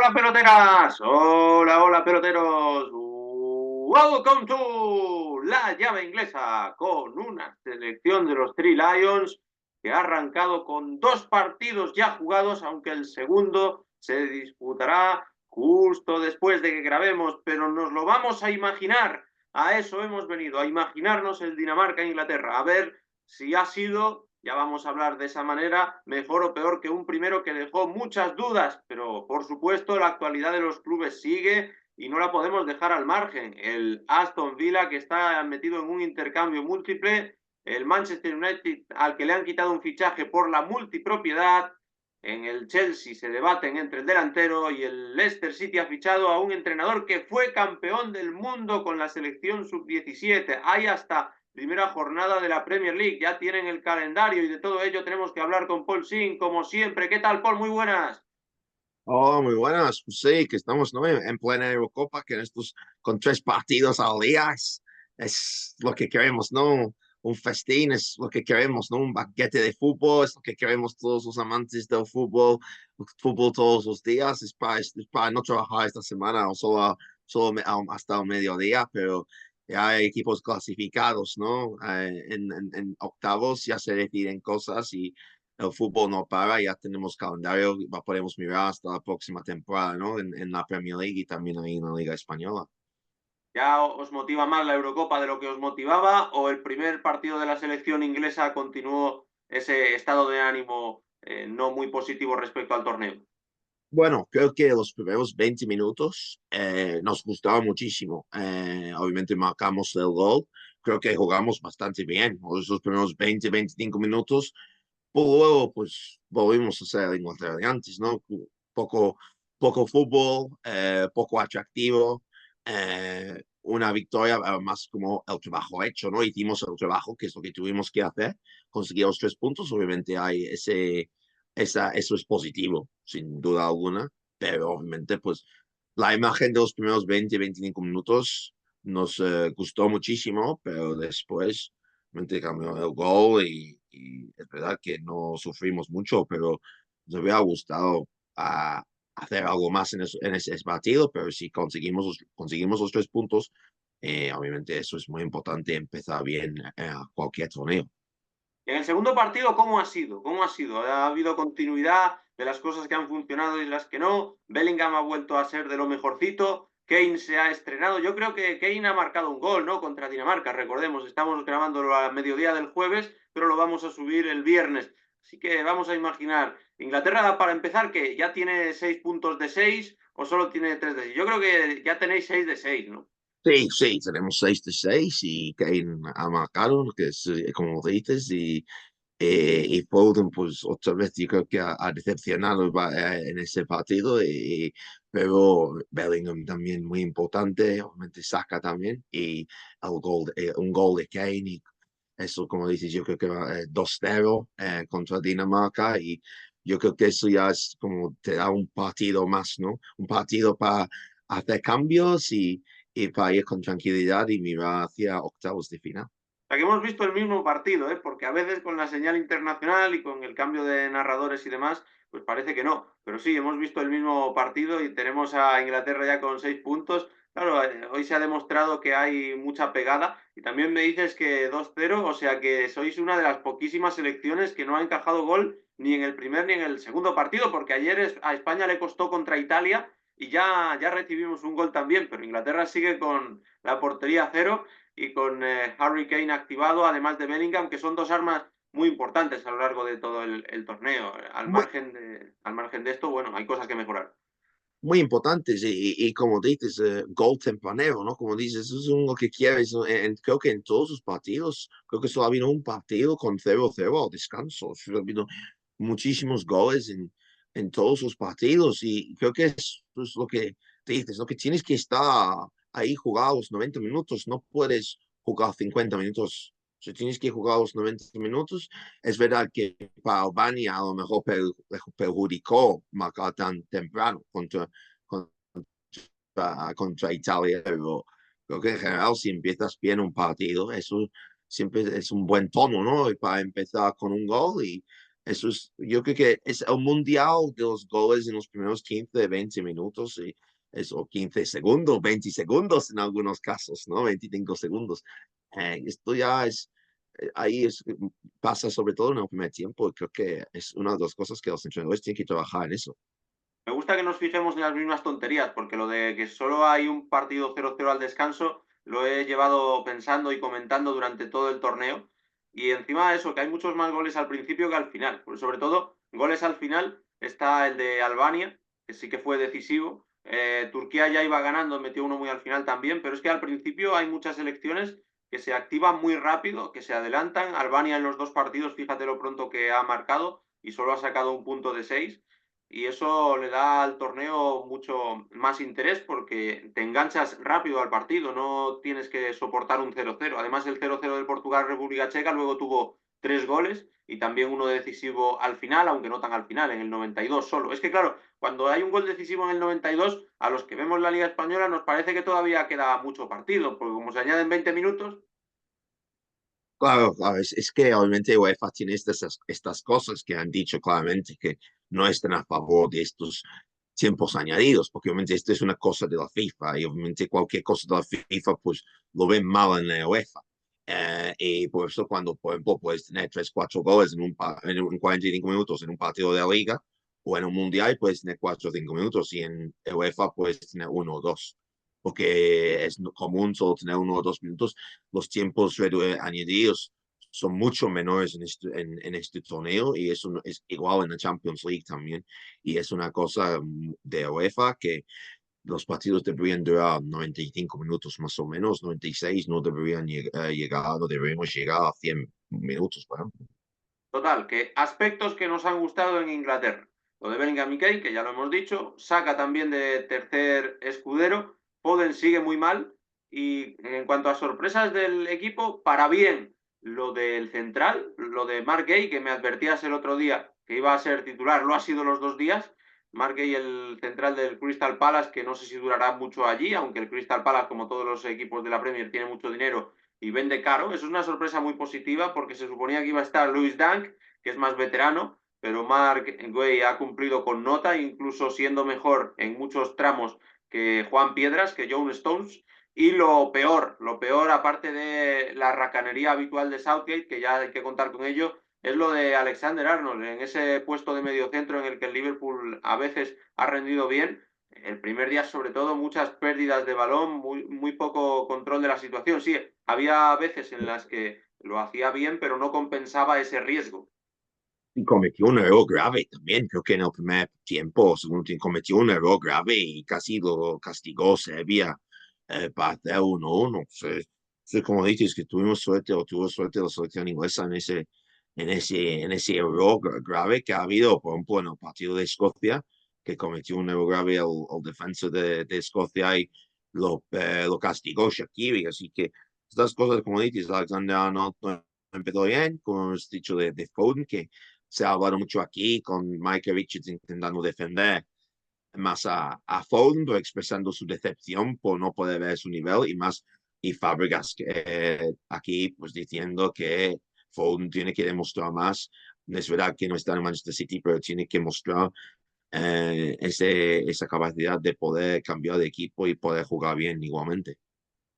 hola peloteras, hola peloteros, welcome to la llave inglesa con una selección de los Three Lions que ha arrancado con 2 partidos ya jugados, aunque el segundo se disputará justo después de que grabemos, pero nos lo vamos a imaginar, a eso hemos venido, a imaginarnos el Dinamarca-Inglaterra, a ver si ha sido, ya vamos a hablar de esa manera, mejor o peor que un primero que dejó muchas dudas, pero por supuesto la actualidad de los clubes sigue y no la podemos dejar al margen. El Aston Villa, que está metido en un intercambio múltiple, el Manchester United, al que le han quitado un fichaje por la multipropiedad, en el Chelsea se debaten entre el delantero y el Leicester City ha fichado a un entrenador que fue campeón del mundo con la selección sub-17. Hay hasta primera jornada de la Premier League, ya tienen el calendario y de todo ello tenemos que hablar con Paul Singh, como siempre. ¿Qué tal, Paul? Muy buenas. Oh, muy buenas. Pues sí, que estamos, ¿no? En plena Eurocopa, que en estos, con 3 partidos al día, es lo que queremos, ¿no? Un festín es lo que queremos, ¿no? Un banquete de fútbol es lo que queremos todos los amantes del fútbol, fútbol todos los días, es para no trabajar esta semana o hasta el mediodía, pero ya hay equipos clasificados, ¿no? En octavos ya se deciden cosas y el fútbol no para, ya tenemos calendario, podemos mirar hasta la próxima temporada, ¿no? En la Premier League y también ahí en la Liga Española. ¿Ya os motiva más la Eurocopa de lo que os motivaba o el primer partido de la selección inglesa continuó ese estado de ánimo no muy positivo respecto al torneo? Bueno, creo que los primeros 20 minutos nos gustaron muchísimo. Obviamente marcamos el gol. Creo que jugamos bastante bien. Los primeros 20, 25 minutos. Pero luego, pues, volvimos a ser Inglaterra de antes, ¿no? Poco, poco fútbol, poco atractivo. Una victoria más como el trabajo hecho, ¿no? Hicimos el trabajo, que es lo que tuvimos que hacer. Conseguir los 3 puntos. Obviamente hay eso es positivo, sin duda alguna, pero obviamente pues la imagen de los primeros 20, 25 minutos nos gustó muchísimo, pero después obviamente cambió el gol y es verdad que no sufrimos mucho, pero nos hubiera gustado hacer algo más en ese partido, pero si conseguimos los 3 puntos, obviamente eso es muy importante, empezar bien cualquier torneo. En el segundo partido, ¿cómo ha sido? ¿Cómo ha sido? ¿Ha habido continuidad de las cosas que han funcionado y las que no? Bellingham ha vuelto a ser de lo mejorcito. Kane se ha estrenado. Yo creo que Kane ha marcado un gol, ¿no? Contra Dinamarca. Recordemos, estamos grabándolo a mediodía del jueves, pero lo vamos a subir el viernes. Así que vamos a imaginar. Inglaterra, para empezar, que ya tiene 6 puntos de 6 o solo tiene 3 de 6. Yo creo que ya tenéis 6 de 6, ¿no? Sí, sí, tenemos 6 de 6 y Kane ha marcado, que es como dices, y Foden, pues otra vez yo creo que ha decepcionado en ese partido, pero Bellingham también muy importante, obviamente Saka también, y un gol de Kane, y eso como dices, yo creo que va 2-0 contra Dinamarca, y yo creo que eso ya es como te da un partido más, ¿no? Un partido para hacer cambios y para ir con tranquilidad y mirar hacia octavos de final. Sea, que hemos visto el mismo partido, ¿eh? Porque a veces con la señal internacional y con el cambio de narradores y demás, pues parece que no. Pero sí, hemos visto el mismo partido y tenemos a Inglaterra ya con 6 puntos. Claro, hoy se ha demostrado que hay mucha pegada y también me dices que 2-0, o sea que sois una de las poquísimas selecciones que no ha encajado gol ni en el primer ni en el segundo partido, porque ayer a España le costó contra Italia y ya recibimos un gol también, pero Inglaterra sigue con la portería cero y con Harry Kane activado, además de Bellingham, que son 2 armas muy importantes a lo largo de todo el torneo. Al margen de esto, bueno, hay cosas que mejorar. Muy importantes y como dices, gol tempranero, ¿no? Como dices, eso es lo que quieres, ¿no? Creo que en todos los partidos, creo que solo ha habido un partido con 0-0 al descanso. Ha habido muchísimos goles en todos los partidos y creo que eso es lo que dices, lo que tienes que estar ahí jugar los 90 minutos, no puedes jugar 50 minutos. Si tienes que jugar los 90 minutos, es verdad que para Albania a lo mejor perjudicó marcar tan temprano contra Italia, pero creo que en general si empiezas bien un partido, eso siempre es un buen tono, ¿no? Y para empezar con un gol Eso es, yo creo que es el mundial de los goles en los primeros 15, 20 minutos, y eso, 15 segundos, 20 segundos en algunos casos, ¿no? 25 segundos. Esto ya es, ahí es, pasa sobre todo en el primer tiempo, y creo que es una de las cosas que los entrenadores tienen que trabajar en eso. Me gusta que nos fijemos en las mismas tonterías, porque lo de que solo hay un partido 0-0 al descanso, lo he llevado pensando y comentando durante todo el torneo. Y encima de eso, que hay muchos más goles al principio que al final. Pues sobre todo, goles al final, está el de Albania, que sí que fue decisivo. Turquía ya iba ganando, metió uno muy al final también, pero es que al principio hay muchas selecciones que se activan muy rápido, que se adelantan. Albania en los dos partidos, fíjate lo pronto que ha marcado y solo ha sacado un punto de 6 y eso le da al torneo mucho más interés porque te enganchas rápido al partido, no tienes que soportar un 0-0. Además, el 0-0 del Portugal-República Checa luego tuvo 3 goles y también uno decisivo al final, aunque no tan al final, en el 92 solo. Es que claro, cuando hay un gol decisivo en el 92, a los que vemos la Liga Española nos parece que todavía queda mucho partido, porque como se añaden 20 minutos. Claro, claro, es que obviamente UEFA tiene estas cosas que han dicho claramente que no están a favor de estos tiempos añadidos, porque obviamente esto es una cosa de la FIFA y obviamente cualquier cosa de la FIFA pues lo ven mal en la UEFA. Y por eso cuando, por ejemplo, puedes tener 3, 4 goles en 45 minutos en un partido de la liga o en un mundial, puedes tener 4 o 5 minutos y en UEFA puedes tener 1 o 2, porque es común solo tener 1 o 2 minutos. Los tiempos añadidos son mucho menores en este torneo y eso es igual en la Champions League también. Y es una cosa de UEFA que los partidos deberían durar 95 minutos más o menos, 96, no deberían llegar, no deberíamos llegar a 100 minutos, por ejemplo. Total, que aspectos que nos han gustado en Inglaterra. Lo de Bellingham y Kane, que ya lo hemos dicho, saca también de tercer escudero, Foden sigue muy mal y en cuanto a sorpresas del equipo, para bien lo del central, lo de Mark Gay, que me advertías el otro día que iba a ser titular, lo ha sido los 2 días. Mark Gay, el central del Crystal Palace, que no sé si durará mucho allí, aunque el Crystal Palace, como todos los equipos de la Premier, tiene mucho dinero y vende caro. Eso es una sorpresa muy positiva porque se suponía que iba a estar Louis Dunk, que es más veterano, pero Mark Guay ha cumplido con nota, incluso siendo mejor en muchos tramos que Juan Piedras, que John Stones. Y lo peor, aparte de la racanería habitual de Southgate, que ya hay que contar con ello, es lo de Alexander Arnold, en ese puesto de mediocentro en el que el Liverpool a veces ha rendido bien, el primer día, sobre todo, muchas pérdidas de balón, muy poco control de la situación. Sí, había veces en las que lo hacía bien, pero no compensaba ese riesgo. Y cometió un error grave también, creo que en el primer tiempo, segundo tiempo, cometió un error grave y casi lo castigó Serbia para hacer 1-1. Como dices, que tuvimos suerte o tuvo suerte la selección inglesa en ese error grave que ha habido, por ejemplo, en el partido de Escocia, que cometió un error grave el defensa de Escocia y lo castigó Shaqiri. Así que estas cosas, como dices, Alexander Arnold no empezó bien, como hemos dicho de Foden, que se ha hablado mucho aquí con Michael Richards intentando defender más a Foden, pero expresando su decepción por no poder ver su nivel y más, y Fábregas aquí pues diciendo que Foden tiene que demostrar más. Es verdad que no está en Manchester City, pero tiene que mostrar esa capacidad de poder cambiar de equipo y poder jugar bien igualmente.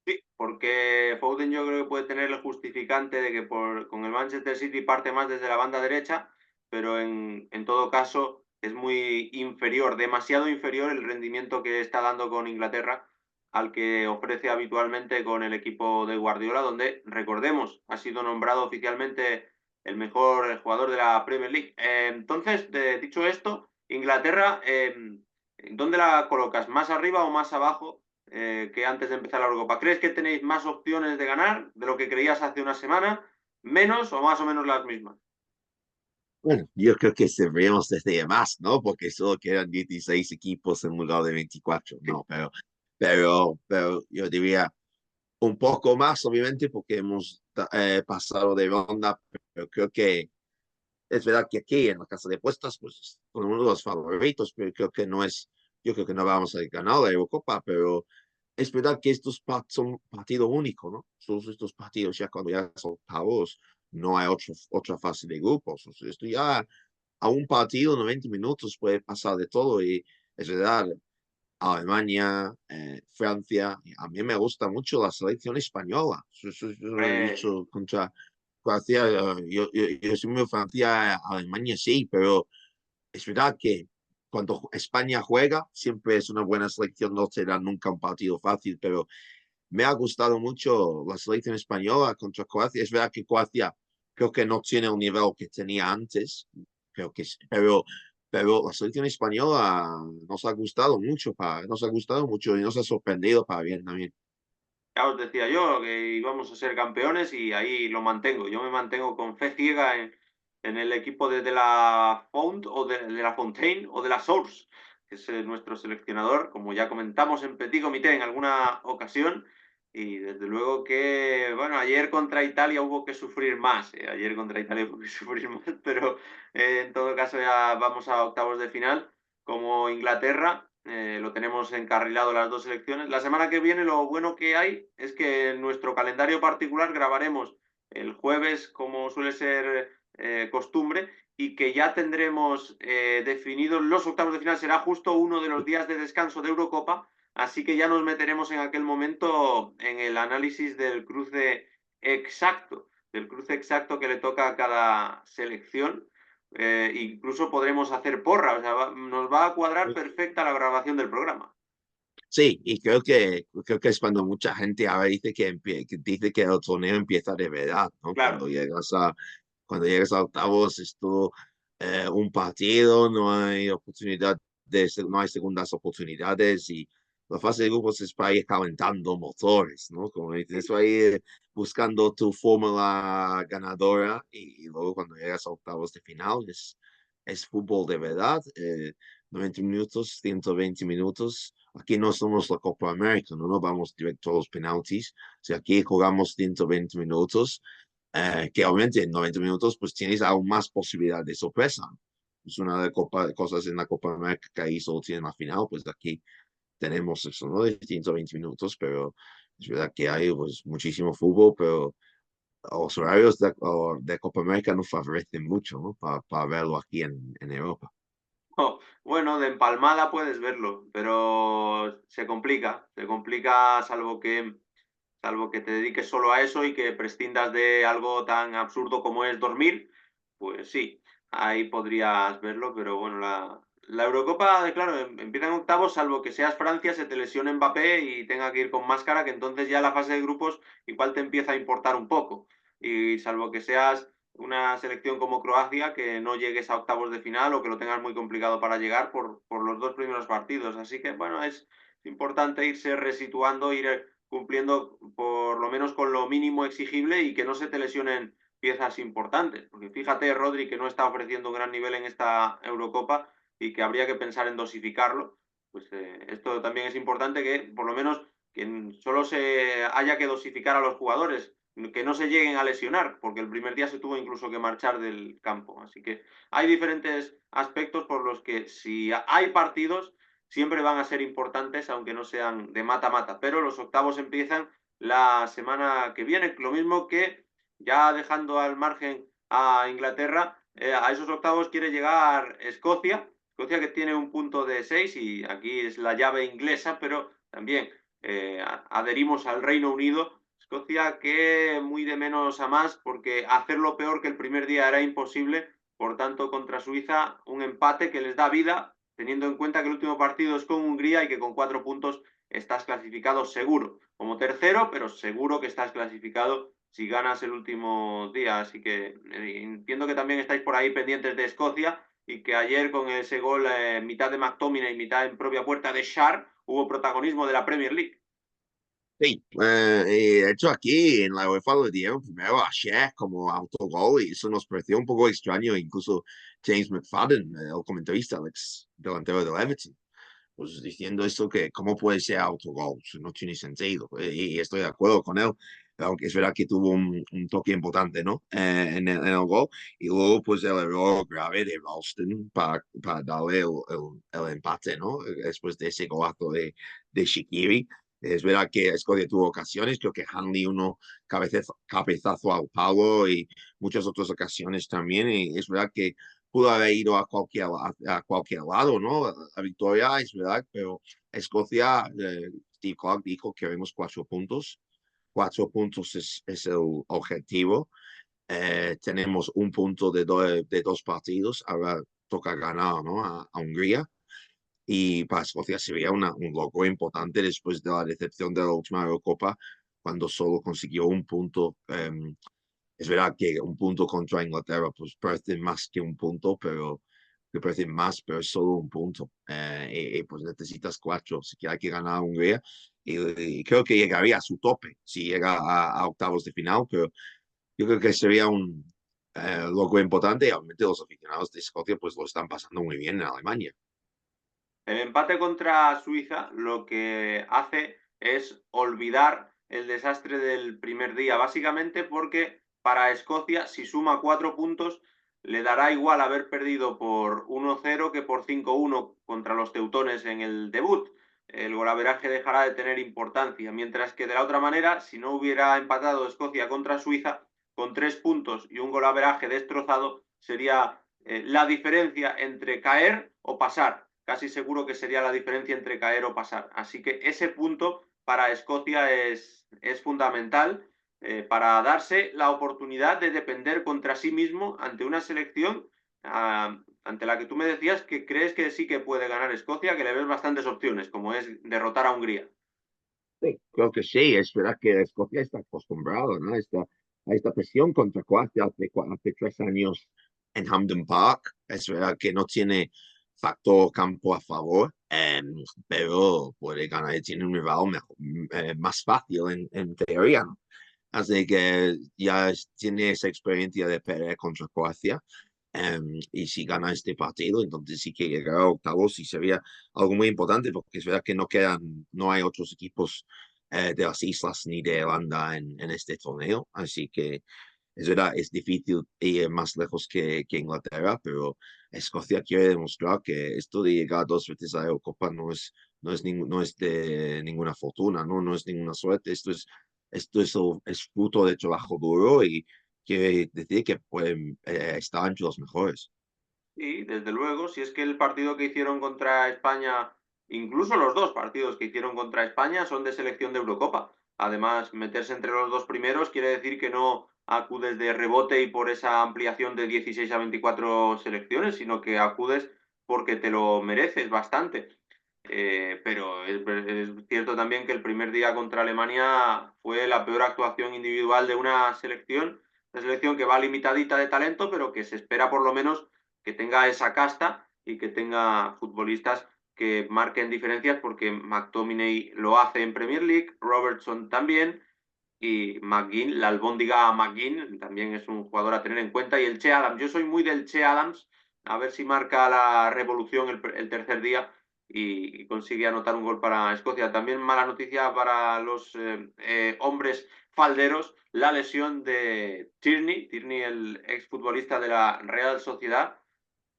Sí, porque Foden yo creo que puede tener el justificante de que con el Manchester City parte más desde la banda derecha, pero en todo caso es muy inferior, demasiado inferior el rendimiento que está dando con Inglaterra al que ofrece habitualmente con el equipo de Guardiola, donde, recordemos, ha sido nombrado oficialmente el mejor jugador de la Premier League. Entonces, dicho esto, Inglaterra, ¿dónde la colocas? ¿Más arriba o más abajo que antes de empezar la Eurocopa? ¿Crees que tenéis más opciones de ganar de lo que creías hace una semana? ¿Menos o más o menos las mismas? Bueno, yo creo que deberíamos desde más, ¿no? Porque solo quedan 16 equipos en lugar de 24, ¿no? Pero yo diría un poco más, obviamente, porque hemos pasado de ronda, pero creo que es verdad que aquí en la casa de apuestas, pues son uno de los favoritos, pero creo que no es, yo creo que no vamos a ganar la Eurocopa, pero es verdad que estos son partidos únicos, ¿no? Todos estos partidos ya cuando ya son octavos, no hay otra fase de grupos. O sea, esto ya a un partido, 90 minutos, puede pasar de todo y es verdad, Alemania, Francia, a mí me gusta mucho la selección española. Eso lo he Hombre, dicho contra Croacia, yo soy muy Francia, Alemania sí, pero es verdad que cuando España juega, siempre es una buena selección, no será nunca un partido fácil, pero me ha gustado mucho la selección española contra Croacia. Es verdad que Croacia creo que no tiene el nivel que tenía antes, creo que sí, pero la selección española nos ha gustado mucho, nos ha gustado mucho y nos ha sorprendido para bien también. ya os decía yo que íbamos a ser campeones y ahí lo mantengo. Yo me mantengo con fe ciega en el equipo de la Font o de la Fontaine o de la Source, que es nuestro seleccionador, como ya comentamos en Petit Comité en alguna ocasión. Y desde luego que, bueno, ayer contra Italia hubo que sufrir más. Ayer contra Italia hubo que sufrir más, pero en todo caso ya vamos a octavos de final como Inglaterra. Lo tenemos encarrilado las dos selecciones. La semana que viene lo bueno que hay es que en nuestro calendario particular grabaremos el jueves, como suele ser costumbre, y que ya tendremos definidos los octavos de final. Será justo uno de los días de descanso de Eurocopa, así que ya nos meteremos en aquel momento en el análisis del cruce exacto que le toca a cada selección. Incluso podremos hacer porra, o sea, nos va a cuadrar perfecta la grabación del programa. Sí, y creo que es cuando mucha gente ahora dice que dice que el torneo empieza de verdad, ¿no? Claro, Cuando llegas a octavos es todo un partido, no hay segundas oportunidades y la fase de grupos es para ir calentando motores, ¿no? Como dices, es sí. para ir buscando tu fórmula ganadora y luego cuando llegas a octavos de final es fútbol de verdad, 90 minutos, 120 minutos. Aquí no somos la Copa América, no nos vamos directo a los penaltis. O sea, aquí jugamos 120 minutos que obviamente en 90 minutos pues tienes aún más posibilidad de sorpresa. Es una de cosas en la Copa América que ahí solo tienen la final, pues aquí tenemos eso, ¿no? De 120 minutos, pero es verdad que hay pues muchísimo fútbol, pero los horarios de Copa América no favorecen mucho, ¿no? Para verlo aquí en Europa. Oh, bueno, de empalmada puedes verlo, pero se complica salvo que te dediques solo a eso y que prescindas de algo tan absurdo como es dormir, pues sí, ahí podrías verlo, pero bueno, la Eurocopa, claro, empieza en octavos, salvo que seas Francia, se te lesione Mbappé y tenga que ir con máscara, que entonces ya la fase de grupos igual te empieza a importar un poco. Y salvo que seas una selección como Croacia, que no llegues a octavos de final o que lo tengas muy complicado para llegar por los dos primeros partidos. Así que, bueno, es importante irse resituando, ir cumpliendo por lo menos con lo mínimo exigible y que no se te lesionen piezas importantes. Porque fíjate, Rodri, que no está ofreciendo un gran nivel en esta Eurocopa y que habría que pensar en dosificarlo. Pues esto también es importante que por lo menos que solo se haya que dosificar a los jugadores, que no se lleguen a lesionar, porque el primer día se tuvo incluso que marchar del campo. Así que hay diferentes aspectos por los que si hay partidos siempre van a ser importantes, aunque no sean de mata-mata. Pero los octavos empiezan la semana que viene, lo mismo que ya dejando al margen a Inglaterra, a esos octavos quiere llegar Escocia, Escocia que tiene un punto de 6 y aquí es la llave inglesa, pero también adherimos al Reino Unido. Escocia que muy de menos a más porque hacerlo peor que el primer día era imposible, por tanto contra Suiza un empate que les da vida teniendo en cuenta que el último partido es con Hungría y que con 4 puntos estás clasificado seguro, como tercero, pero seguro que estás clasificado si ganas el último día. Así que entiendo que también estáis por ahí pendientes de Escocia y que ayer con ese gol mitad de McTominay y mitad en propia puerta de Shar hubo protagonismo de la Premier League. Sí, y de hecho aquí en la UEFA lo dieron primero a Shaq como autogol y eso nos pareció un poco extraño, incluso James McFadden, el comentarista, el ex delantero del Everton, pues diciendo esto que cómo puede ser autogol, eso no tiene sentido, y estoy de acuerdo con él, aunque es verdad que tuvo un toque importante, ¿no? En el gol, y luego pues el error grave de Ralston para darle el empate, ¿no? Después de ese golazo de Shaqiri. Es verdad que Escocia tuvo ocasiones, creo que Hanley uno cabezazo al palo y muchas otras ocasiones también. Y es verdad que pudo haber ido a cualquier lado, ¿no? La victoria, es verdad, pero Escocia, Steve Clark dijo que queremos 4 puntos. 4 puntos es el objetivo. Tenemos un punto de 2 partidos. Ahora toca ganar, ¿no? A Hungría. Y para Escocia sería un logro importante después de la decepción de la última Eurocopa, cuando solo consiguió un punto. Es verdad que un punto contra Inglaterra pues parece más que un punto, pero que parece más, pero es solo un punto. Pues necesitas 4 si que hay que ganar a Hungría. Y creo que llegaría a su tope si llega a octavos de final, pero yo creo que sería un logro importante y obviamente los aficionados de Escocia pues lo están pasando muy bien en Alemania. El empate contra Suiza lo que hace es olvidar el desastre del primer día, básicamente porque para Escocia, si suma 4 puntos, le dará igual haber perdido por 1-0 que por 5-1 contra los teutones en el debut. El golaveraje dejará de tener importancia, mientras que de la otra manera, si no hubiera empatado Escocia contra Suiza, con 3 puntos y un golaveraje destrozado, sería la diferencia entre caer o pasar. Casi seguro que sería la diferencia entre caer o pasar. Así que ese punto para Escocia es fundamental para darse la oportunidad de depender contra sí mismo ante una selección ante la que tú me decías que crees que sí que puede ganar Escocia, que le ves bastantes opciones, como es derrotar a Hungría. Sí, creo que sí, es verdad que Escocia está acostumbrado, ¿no? A esta presión contra Croacia hace 3 años en Hampden Park. Es verdad que no tiene factor campo a favor, pero puede ganar, tiene un rival más fácil en teoría, ¿no? Así que ya tiene esa experiencia de perder contra Croacia. Y si gana este partido, entonces sí que llegará a octavos y sería algo muy importante porque es verdad que no hay otros equipos de las islas ni de Irlanda en este torneo. Así que es verdad, es difícil ir más lejos que Inglaterra, pero Escocia quiere demostrar que esto de llegar 2 veces a la Eurocopa no es de ninguna fortuna, ¿no? No es ninguna suerte. Es fruto de trabajo duro y quiere decir que pueden estar entre los mejores. Y desde luego, si es que el partido que hicieron contra España, incluso los dos partidos que hicieron contra España son de selección de Eurocopa. Además, meterse entre los dos primeros quiere decir que no acudes de rebote y por esa ampliación de 16 a 24 selecciones, sino que acudes porque te lo mereces bastante. Pero es cierto también que el primer día contra Alemania fue la peor actuación individual de una selección que va limitadita de talento, pero que se espera por lo menos que tenga esa casta y que tenga futbolistas que marquen diferencias, porque McTominay lo hace en Premier League, Robertson también, y McGinn, la albóndiga McGinn, también es un jugador a tener en cuenta, y el Che Adams. Yo soy muy del Che Adams, a ver si marca la revolución el tercer día y consigue anotar un gol para Escocia. También mala noticia para los hombres falderos, la lesión de Tierney, el exfutbolista de la Real Sociedad,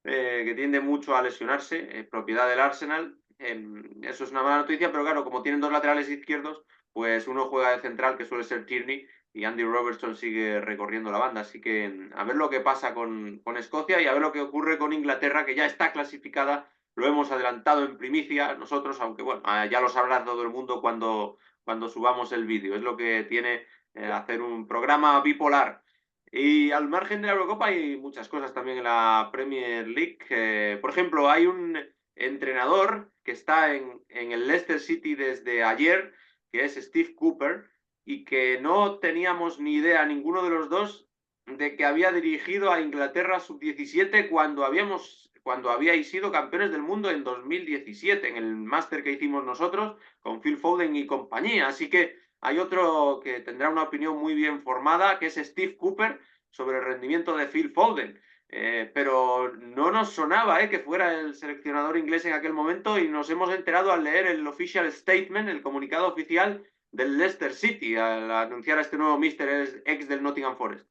que tiende mucho a lesionarse, propiedad del Arsenal. Eso es una mala noticia, pero claro, como tienen dos laterales izquierdos, pues uno juega de central, que suele ser Tierney, y Andy Robertson sigue recorriendo la banda. Así que a ver lo que pasa con Escocia y a ver lo que ocurre con Inglaterra, que ya está clasificada. Lo hemos adelantado en primicia nosotros, aunque bueno, ya lo sabrá todo el mundo cuando subamos el vídeo. Es lo que tiene hacer un programa bipolar. Y al margen de la Eurocopa hay muchas cosas también en la Premier League. Por ejemplo, hay un entrenador que está en el Leicester City desde ayer, que es Steve Cooper, y que no teníamos ni idea ninguno de los dos de que había dirigido a Inglaterra sub-17 cuando habíais sido campeones del mundo en 2017, en el máster que hicimos nosotros con Phil Foden y compañía. Así que hay otro que tendrá una opinión muy bien formada, que es Steve Cooper, sobre el rendimiento de Phil Foden. Pero no nos sonaba que fuera el seleccionador inglés en aquel momento y nos hemos enterado al leer el official statement, el comunicado oficial del Leicester City, al anunciar a este nuevo míster ex del Nottingham Forest.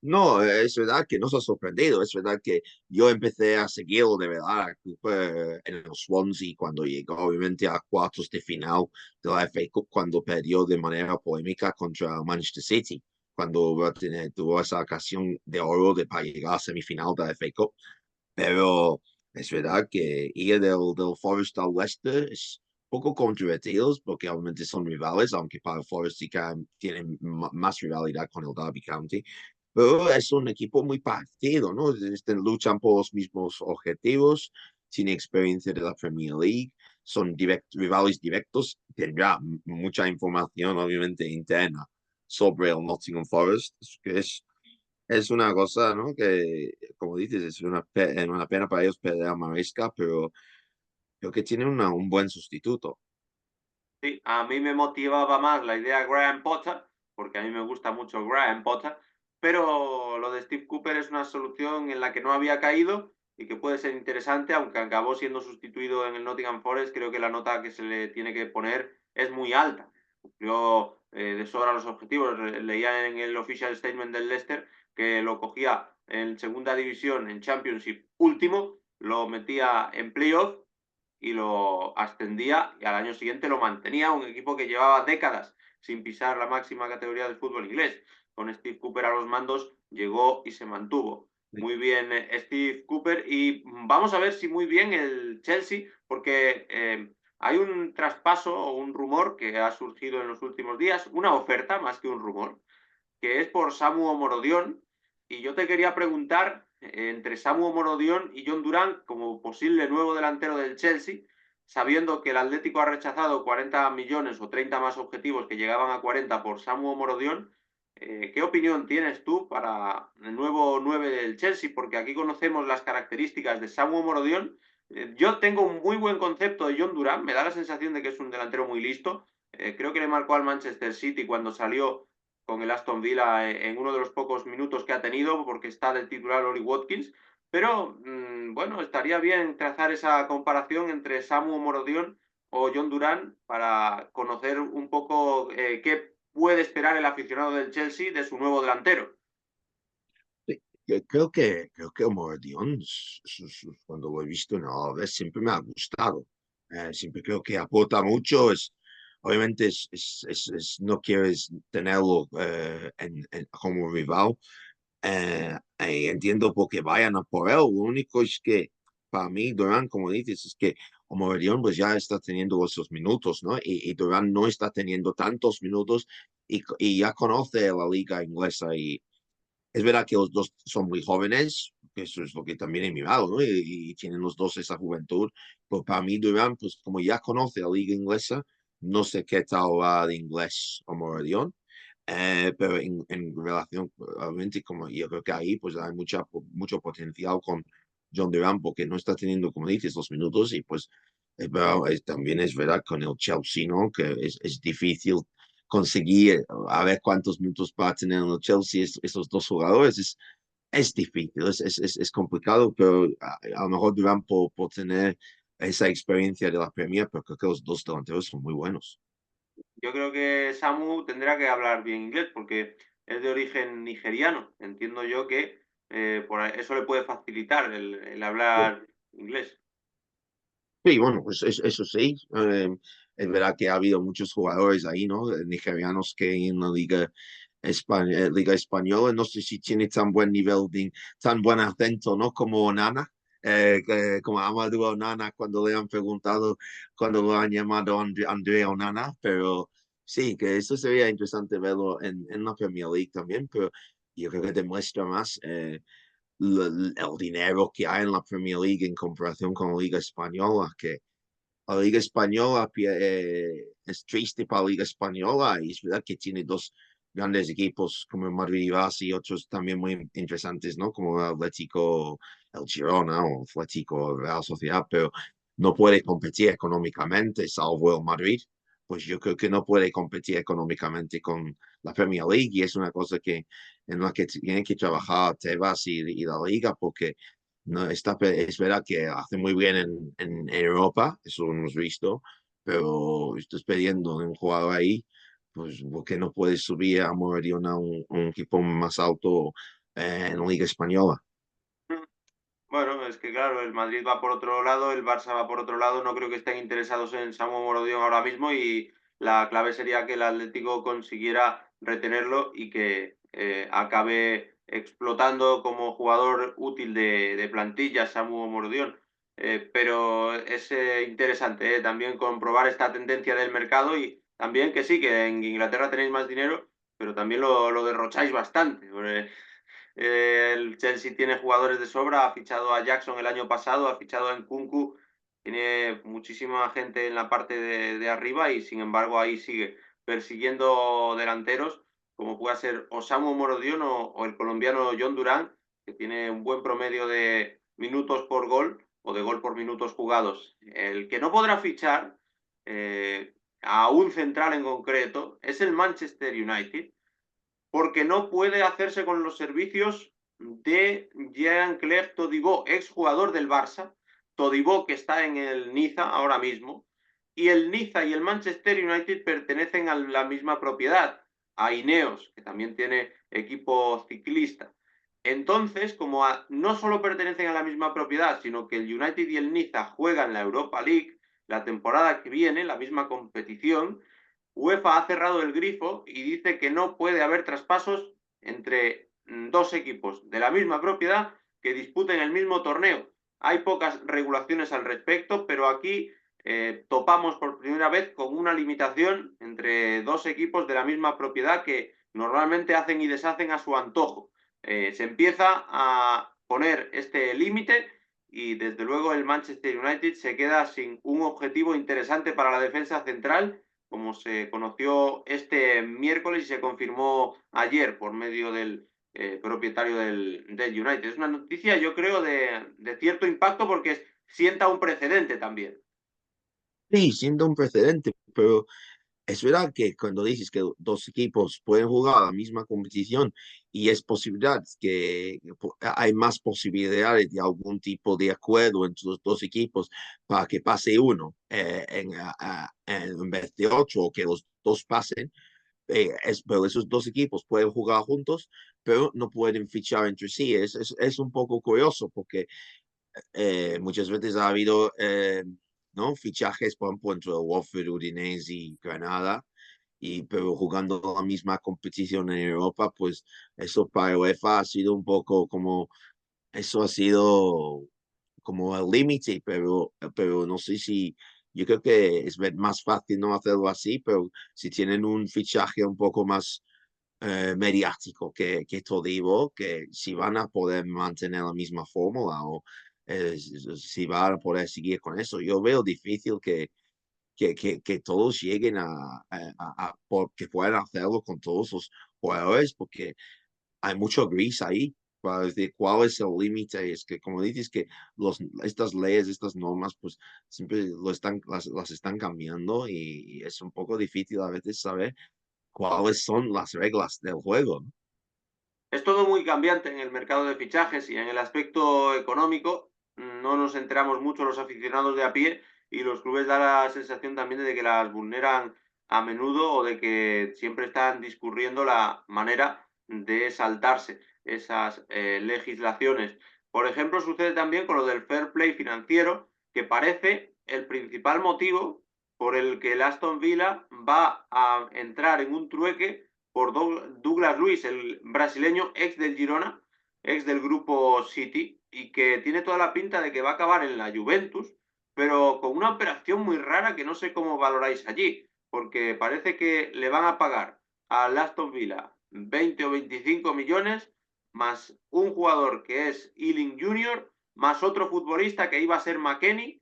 No, es verdad que nos ha sorprendido. Es verdad que yo empecé a seguirlo de verdad a Cooper en el Swansea cuando llegó, obviamente, a cuartos de final de la FA Cup, cuando perdió de manera polémica contra Manchester City, cuando tuvo esa ocasión de oro para llegar a semifinal de la FA Cup. Pero es verdad que ir del Forest al Leicester es poco controvertido porque obviamente son rivales, aunque para el Forest sí que tienen más rivalidad con el Derby County. Pero es un equipo muy partido, ¿no? Luchan por los mismos objetivos, tienen experiencia de la Premier League, son rivales directos, tendrá mucha información obviamente interna sobre el Nottingham Forest, que es una cosa, ¿no? Que, como dices, es una pena para ellos perder a Maresca, pero creo que tiene un buen sustituto. Sí, a mí me motivaba más la idea Graham Potter, porque a mí me gusta mucho Graham Potter, pero lo de Steve Cooper es una solución en la que no había caído y que puede ser interesante, aunque acabó siendo sustituido en el Nottingham Forest, creo que la nota que se le tiene que poner es muy alta. Cumplió de sobra los objetivos. Leía en el official statement del Leicester que lo cogía en segunda división, en Championship último, lo metía en playoff y lo ascendía y al año siguiente lo mantenía, un equipo que llevaba décadas sin pisar la máxima categoría del fútbol inglés. Con Steve Cooper a los mandos llegó y se mantuvo. Muy bien Steve Cooper y vamos a ver si muy bien el Chelsea, porque hay un traspaso o un rumor que ha surgido en los últimos días, una oferta más que un rumor, que es por Samu Omorodion. Y yo te quería preguntar, entre Samu Omorodion y John Durán, como posible nuevo delantero del Chelsea, sabiendo que el Atlético ha rechazado 40 millones o 30 más objetivos que llegaban a 40 por Samu Omorodion, ¿qué opinión tienes tú para el nuevo 9 del Chelsea? Porque aquí conocemos las características de Samu Omorodion. Yo tengo un muy buen concepto de John Durán, me da la sensación de que es un delantero muy listo. Creo que le marcó al Manchester City cuando salió con el Aston Villa en uno de los pocos minutos que ha tenido, porque está del titular Oli Watkins. Pero bueno, estaría bien trazar esa comparación entre Samu Morodion o John Durán para conocer un poco qué puede esperar el aficionado del Chelsea de su nuevo delantero. Sí, creo que Mordión, cuando lo he visto en Alavés, siempre me ha gustado. Siempre creo que aporta mucho. Obviamente no quieres tenerlo como rival. Entiendo por qué vayan a por él. Lo único es que para mí, Durán, como dices, es que Mordión pues ya está teniendo esos minutos, ¿no? Y Durán no está teniendo tantos minutos y ya conoce la liga inglesa y es verdad que los dos son muy jóvenes, que eso es lo que también he mirado, ¿no? Y tienen los dos esa juventud. Pero para mí, Durán, pues como ya conoce la liga inglesa, no sé qué tal va de inglés o Moradión, pero en relación, obviamente, como yo creo que ahí pues hay mucho potencial con John Durán porque no está teniendo, como dices, los minutos y pues también es verdad con el Chelsea, ¿no? Que es difícil conseguir a ver cuántos minutos va a tener en el Chelsea esos dos jugadores. Es difícil, es complicado, pero a lo mejor Durán por tener esa experiencia de la Premier, pero creo que los dos delanteros son muy buenos. Yo creo que Samu tendrá que hablar bien inglés porque es de origen nigeriano. Entiendo yo que eso le puede facilitar el hablar inglés. Sí, bueno, pues eso sí. Es verdad que ha habido muchos jugadores ahí, ¿no? Nigerianos que en la Liga Española, no sé si tiene tan buen nivel, tan buen acento, ¿no? Como Onana, como Amadou Onana cuando le han preguntado, cuando lo han llamado André Onana, pero sí, que eso sería interesante verlo en la Premier League también, pero yo creo que demuestra más. El dinero que hay en la Premier League en comparación con la Liga Española, que la Liga Española es triste para la Liga Española y es verdad que tiene dos grandes equipos como el Madrid y Barça y otros también muy interesantes, ¿no? Como el Atlético, el Girona o Atlético Real Sociedad, pero no puede competir económicamente, salvo el Madrid. Pues yo creo que no puede competir económicamente con la Premier League y es una cosa que en la que tienen que trabajar Tebas y la Liga porque no, es verdad que hace muy bien en Europa, eso lo hemos visto, pero estás pidiendo un jugador ahí, pues porque no puedes subir a Moradiona a un equipo más alto en la Liga Española. Bueno, es que claro, el Madrid va por otro lado, el Barça va por otro lado, no creo que estén interesados en Samu Morodion ahora mismo y la clave sería que el Atlético consiguiera retenerlo y que acabe explotando como jugador útil de plantilla Samu Morodion. Pero es interesante también comprobar esta tendencia del mercado y también que sí, que en Inglaterra tenéis más dinero, pero también lo derrocháis bastante. El Chelsea tiene jugadores de sobra, ha fichado a Jackson el año pasado, ha fichado a Nkunku, tiene muchísima gente en la parte de arriba y sin embargo ahí sigue persiguiendo delanteros como pueda ser Osamu Morodion o el colombiano John Durán, que tiene un buen promedio de minutos por gol o de gol por minutos jugados. El que no podrá fichar a un central en concreto es el Manchester United, porque no puede hacerse con los servicios de Jean-Claire Todibo, exjugador del Barça, Todibo que está en el Niza ahora mismo, y el Niza y el Manchester United pertenecen a la misma propiedad, a Ineos, que también tiene equipo ciclista. Entonces, como no solo pertenecen a la misma propiedad, sino que el United y el Niza juegan la Europa League la temporada que viene, la misma competición, UEFA ha cerrado el grifo y dice que no puede haber traspasos entre dos equipos de la misma propiedad que disputen el mismo torneo. Hay pocas regulaciones al respecto, pero aquí topamos por primera vez con una limitación entre dos equipos de la misma propiedad que normalmente hacen y deshacen a su antojo. Se empieza a poner este límite y desde luego el Manchester United se queda sin un objetivo interesante para la defensa central, como se conoció este miércoles y se confirmó ayer por medio del propietario del United. Es una noticia, yo creo, de cierto impacto porque sienta un precedente también. Sí, siendo un precedente, pero es verdad que cuando dices que dos equipos pueden jugar la misma competición y es posibilidad que hay más posibilidades de algún tipo de acuerdo entre los dos equipos para que pase uno en vez de otro o que los dos pasen, pero esos dos equipos pueden jugar juntos, pero no pueden fichar entre sí. Es un poco curioso porque muchas veces ha habido ¿no? fichajes, por ejemplo, entre Watford, Udinese y Granada, pero jugando la misma competición en Europa, pues eso para UEFA ha sido un poco como, eso ha sido como el límite, pero no sé si, yo creo que es más fácil no hacerlo así, pero si tienen un fichaje un poco más mediático que Todibo, que si van a poder mantener la misma fórmula o si van a poder seguir con eso. Yo veo difícil que todos lleguen que puedan hacerlo con todos los jugadores, porque hay mucho gris ahí para decir cuál es el límite. Es que, como dices, que estas leyes, estas normas, pues siempre las están cambiando y es un poco difícil a veces saber cuáles son las reglas del juego, ¿no? Es todo muy cambiante en el mercado de fichajes y en el aspecto económico no nos enteramos mucho los aficionados de a pie y los clubes dan la sensación también de que las vulneran a menudo o de que siempre están discurriendo la manera de saltarse esas legislaciones. Por ejemplo, sucede también con lo del fair play financiero, que parece el principal motivo por el que el Aston Villa va a entrar en un trueque por Douglas Luiz, el brasileño ex del Girona, ex del grupo City, y que tiene toda la pinta de que va a acabar en la Juventus, pero con una operación muy rara que no sé cómo valoráis allí, porque parece que le van a pagar al Aston Villa 20 o 25 millones, más un jugador que es Ealing Jr., más otro futbolista que iba a ser McKennie,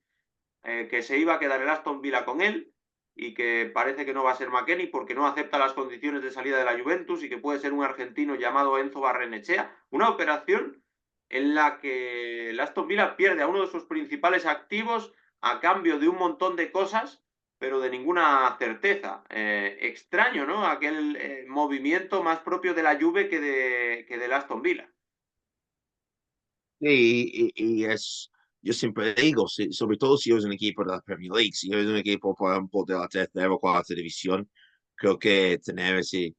que se iba a quedar el Aston Villa con él y que parece que no va a ser McKennie porque no acepta las condiciones de salida de la Juventus y que puede ser un argentino llamado Enzo Barrenechea. Una operación en la que el Aston Villa pierde a uno de sus principales activos a cambio de un montón de cosas, pero de ninguna certeza. Extraño, ¿no? Aquel movimiento más propio de la Juve que del Aston Villa. Y yo siempre digo, sobre todo si eres un equipo de la Premier League, si eres un equipo, por ejemplo, de la tercera o cuarta división, creo que tener ese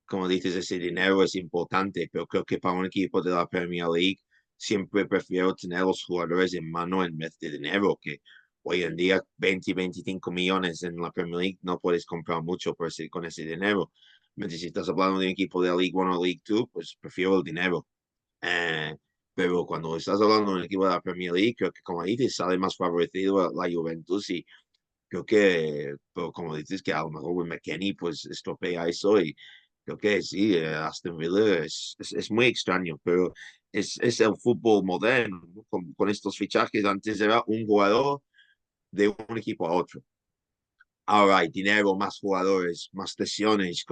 como dices, ese dinero es importante, pero creo que para un equipo de la Premier League siempre prefiero tener los jugadores en mano en vez de dinero, que hoy en día 20, 25 millones en la Premier League no puedes comprar mucho con ese dinero. Mientras si estás hablando de un equipo de League One o League Two, pues prefiero el dinero. Eh, pero cuando estás hablando de un equipo de la Premier League, creo que como dices, sale más favorecido a la Juventus y creo que, pero como dices, que a lo mejor McKennie pues estropea eso y creo que sí, Aston Villa es muy extraño, pero es el fútbol moderno, ¿no? Con estos fichajes. Antes era un jugador de un equipo a otro. Ahora hay dinero, más jugadores, más lesiones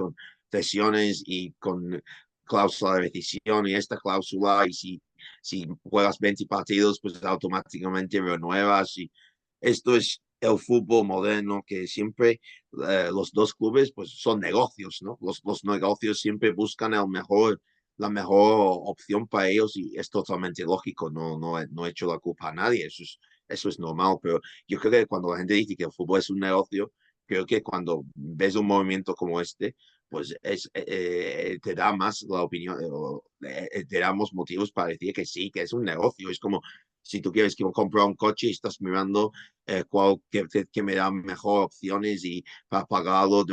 y con cláusula de rescisión y esta cláusula y si juegas 20 partidos pues automáticamente renuevas y esto es el fútbol moderno que siempre los dos clubes pues son negocios, ¿no? Los negocios siempre buscan la mejor opción para ellos y es totalmente lógico, no he hecho la culpa a nadie, eso es normal, pero yo creo que cuando la gente dice que el fútbol es un negocio, creo que cuando ves un movimiento como este, pues te da más la opinión, te damos motivos para decir que sí, que es un negocio. Es como si tú quieres que comprar un coche y estás mirando que me da mejor opciones y para pagarlo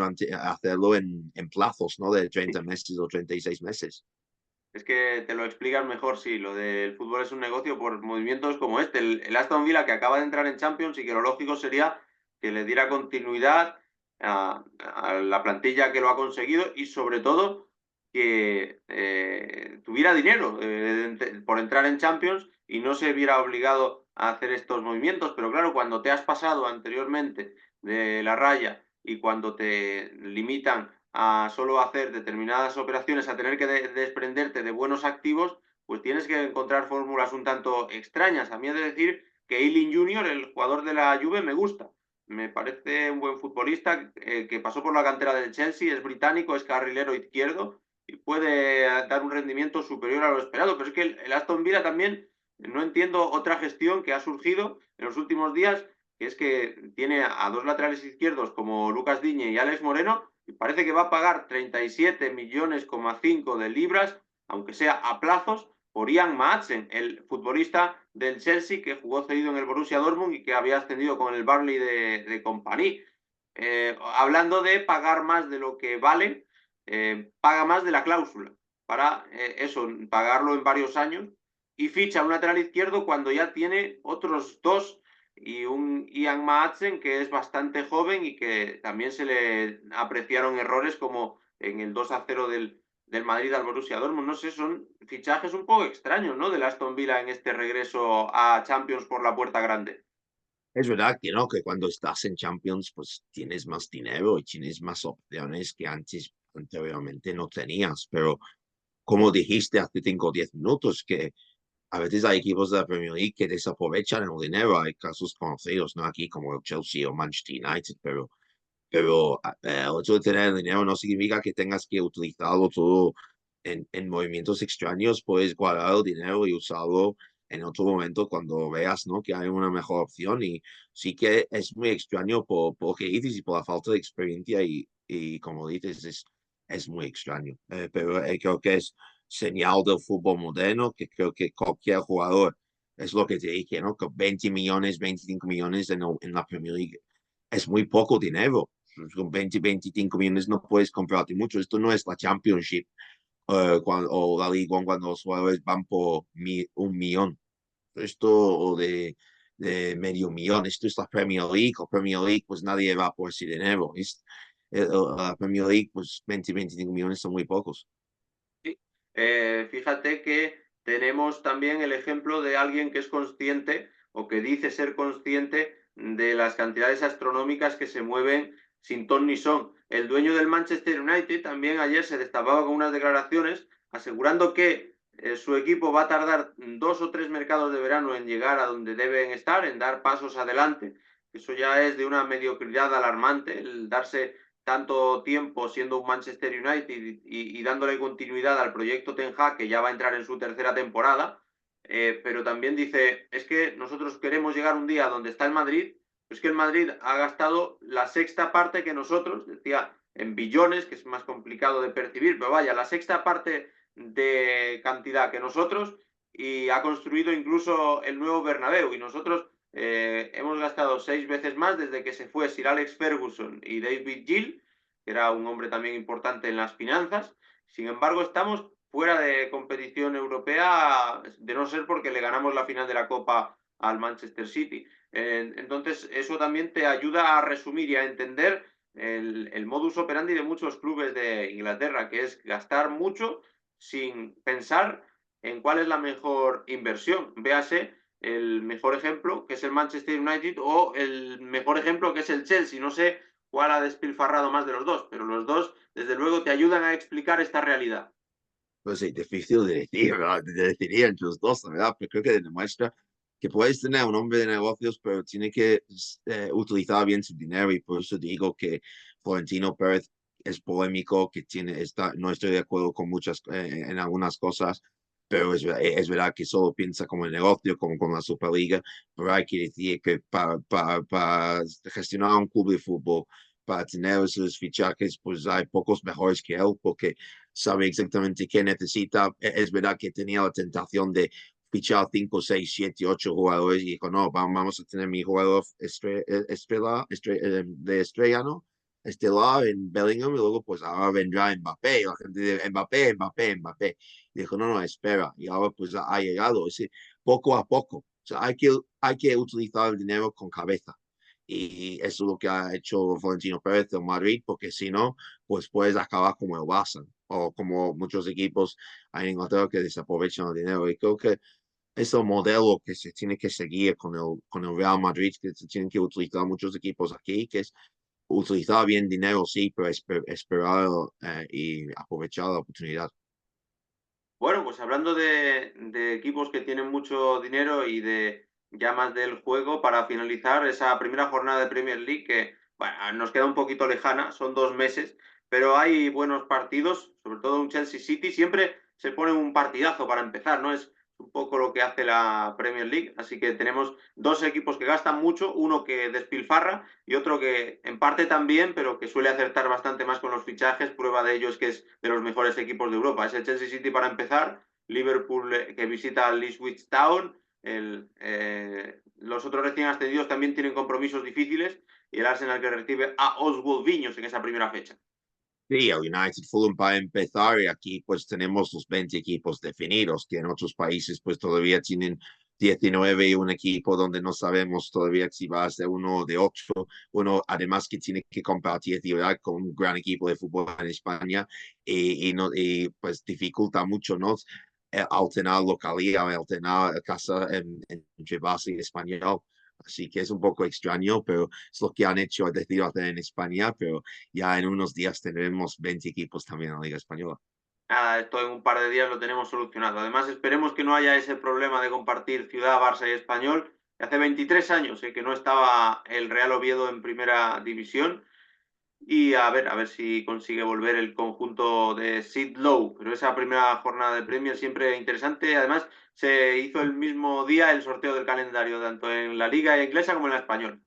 hacerlo en plazos, ¿no? De 30 meses o 36 meses. Es que te lo explicas mejor, sí, lo del fútbol es un negocio por movimientos como este. El Aston Villa que acaba de entrar en Champions y que lo lógico sería que le diera continuidad a la plantilla que lo ha conseguido y sobre todo que tuviera dinero por entrar en Champions y no se viera obligado a hacer estos movimientos. Pero claro, cuando te has pasado anteriormente de la raya y cuando te limitan a solo hacer determinadas operaciones, a tener que desprenderte de buenos activos, pues tienes que encontrar fórmulas un tanto extrañas. A mí he de decir que Eiling Junior, el jugador de la Juve, me gusta. Me parece un buen futbolista que pasó por la cantera del Chelsea, es británico, es carrilero izquierdo y puede dar un rendimiento superior a lo esperado. Pero es que el Aston Villa también, no entiendo otra gestión que ha surgido en los últimos días, que es que tiene a dos laterales izquierdos como Lucas Digne y Alex Moreno, y parece que va a pagar 37 millones de libras, aunque sea a plazos, por Ian Maatsen, el futbolista del Chelsea que jugó cedido en el Borussia Dortmund y que había ascendido con el Burnley de Company. Hablando de pagar más de lo que vale, paga más de la cláusula para eso, pagarlo en varios años y ficha un lateral izquierdo cuando ya tiene otros dos y un Ian Maatsen que es bastante joven y que también se le apreciaron errores como en el 2-0 del Madrid al Borussia Dortmund. No sé, son fichajes un poco extraños, ¿no? Del Aston Villa en este regreso a Champions por la puerta grande. Es verdad que no, que cuando estás en Champions, pues tienes más dinero y tienes más opciones que anteriormente no tenías. Pero como dijiste hace 5 o 10 minutos, que a veces hay equipos de la Premier League que desaprovechan el dinero. Hay casos conocidos, ¿no? Aquí como el Chelsea o Manchester United, pero el hecho de tener dinero no significa que tengas que utilizarlo todo en movimientos extraños. Puedes guardar el dinero y usarlo en otro momento cuando veas, ¿no? Que hay una mejor opción. Y sí que es muy extraño por lo que dices y por la falta de experiencia y como dices, es muy extraño. Pero creo que es señal del fútbol moderno, que creo que cualquier jugador, es lo que te dije, ¿no? Que 20 millones, 25 millones en la Premier League es muy poco dinero. Con 20, 25 millones no puedes comprarte mucho. Esto no es la Championship o la Liga One cuando los jugadores van por 1 millón. Esto o de medio millón. Esto es la Premier League. O Premier League, pues nadie va por ese dinero. La Premier League, pues 20, 25 millones son muy pocos. Sí. Fíjate que tenemos también el ejemplo de alguien que es consciente o que dice ser consciente de las cantidades astronómicas que se mueven sin ton ni son. El dueño del Manchester United también ayer se destapaba con unas declaraciones asegurando que su equipo va a tardar 2 o 3 mercados de verano en llegar a donde deben estar, en dar pasos adelante. Eso ya es de una mediocridad alarmante, el darse tanto tiempo siendo un Manchester United y dándole continuidad al proyecto Ten Hag, que ya va a entrar en su tercera temporada, pero también dice, es que nosotros queremos llegar un día donde está el Madrid, es que el Madrid ha gastado la sexta parte que nosotros, decía en billones, que es más complicado de percibir, pero vaya, la sexta parte de cantidad que nosotros, y ha construido incluso el nuevo Bernabéu, y nosotros hemos gastado 6 veces más desde que se fue Sir Alex Ferguson y David Gill, que era un hombre también importante en las finanzas. Sin embargo, estamos fuera de competición europea, de no ser porque le ganamos la final de la Copa al Manchester City. Entonces, eso también te ayuda a resumir y a entender el modus operandi de muchos clubes de Inglaterra, que es gastar mucho sin pensar en cuál es la mejor inversión. Véase el mejor ejemplo, que es el Manchester United, o el mejor ejemplo, que es el Chelsea. No sé cuál ha despilfarrado más de los dos, pero los dos, desde luego, te ayudan a explicar esta realidad. Pues sí, difícil de decir, ¿verdad? De decidir entre los dos, la verdad, pero creo que demuestra que puedes tener un hombre de negocios, pero tiene que utilizar bien su dinero y por eso digo que Florentino Pérez es polémico, que no estoy de acuerdo con en algunas cosas, pero es verdad que solo piensa como el negocio, como con la Superliga, pero hay que decir que para gestionar un club de fútbol, para tener esos fichajes, pues hay pocos mejores que él, porque sabe exactamente qué necesita. Es verdad que tenía la tentación de fichar 5, 6, 7, 8 jugadores y dijo, no, vamos a tener mi jugador de estrella, ¿no? Estelar en Bellingham y luego pues ahora vendrá Mbappé y la gente de Mbappé, Mbappé, Mbappé. Y dijo, no, no, espera. Y ahora pues ha llegado, ese, poco a poco. O sea, hay que utilizar el dinero con cabeza. Y eso es lo que ha hecho Florentino Pérez en Madrid, porque si no, pues puedes acabar como el Barça o como muchos equipos en Inglaterra que desaprovechan el dinero. Y creo que es el modelo que se tiene que seguir con el Real Madrid, que se tienen que utilizar muchos equipos aquí, que es utilizar bien dinero, sí, pero esperar y aprovechar la oportunidad. Bueno, pues hablando de equipos que tienen mucho dinero y de llamas del juego, para finalizar esa primera jornada de Premier League, que bueno, nos queda un poquito lejana, son 2 meses, pero hay buenos partidos, sobre todo un Chelsea City, siempre se pone un partidazo para empezar, ¿no? Es un poco lo que hace la Premier League, así que tenemos dos equipos que gastan mucho, uno que despilfarra y otro que en parte también, pero que suele acertar bastante más con los fichajes. Prueba de ello es que es de los mejores equipos de Europa. Es el Chelsea City para empezar, Liverpool que visita al Ipswich Town, los otros recién ascendidos también tienen compromisos difíciles y el Arsenal que recibe a Oswald Viños en esa primera fecha. Sí, el United Fulham para empezar y aquí pues tenemos los 20 equipos definidos, que en otros países pues todavía tienen 19 y un equipo donde no sabemos todavía si va a ser uno de 8. Bueno, además que tiene que compartir ciudad con un gran equipo de fútbol en España no, y pues dificulta mucho, ¿no? Alternar localidad, alternar casa entre base y español. Así que es un poco extraño, pero es lo que han hecho, decidido hacer en España, pero ya en unos días tendremos 20 equipos también en la Liga Española. Nada, esto en un par de días lo tenemos solucionado. Además, esperemos que no haya ese problema de compartir ciudad, Barça y Español. Hace 23 años que no estaba el Real Oviedo en primera división. Y a ver si consigue volver el conjunto de Sid Lowe. Pero esa primera jornada de Premier siempre interesante. Además, se hizo el mismo día el sorteo del calendario, tanto en la liga inglesa como en la española.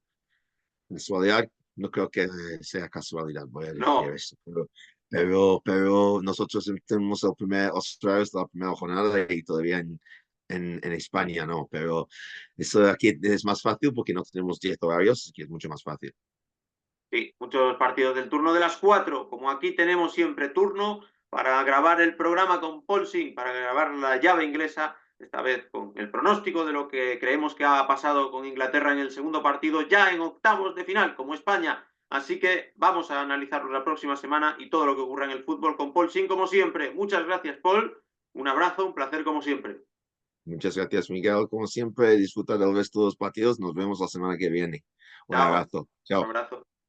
Casualidad, no creo que sea casualidad, voy a decir No, eso, pero nosotros tenemos el primer Australia, la primera jornada y todavía en España no, pero eso de aquí es más fácil porque no tenemos 10 horarios, que es mucho más fácil. sí, muchos partidos del turno de las 4. Como aquí tenemos siempre turno para grabar el programa con Paul Singh, para grabar la llave inglesa, esta vez con el pronóstico de lo que creemos que ha pasado con Inglaterra en el segundo partido, ya en octavos de final, como España. Así que vamos a analizarlo la próxima semana y todo lo que ocurra en el fútbol con Paul Singh, como siempre. Muchas gracias, Paul. Un abrazo, un placer como siempre. Muchas gracias, Miguel. Como siempre, disfruta del resto de los partidos. Nos vemos la semana que viene. Un Chao. abrazo. Un Chao. abrazo.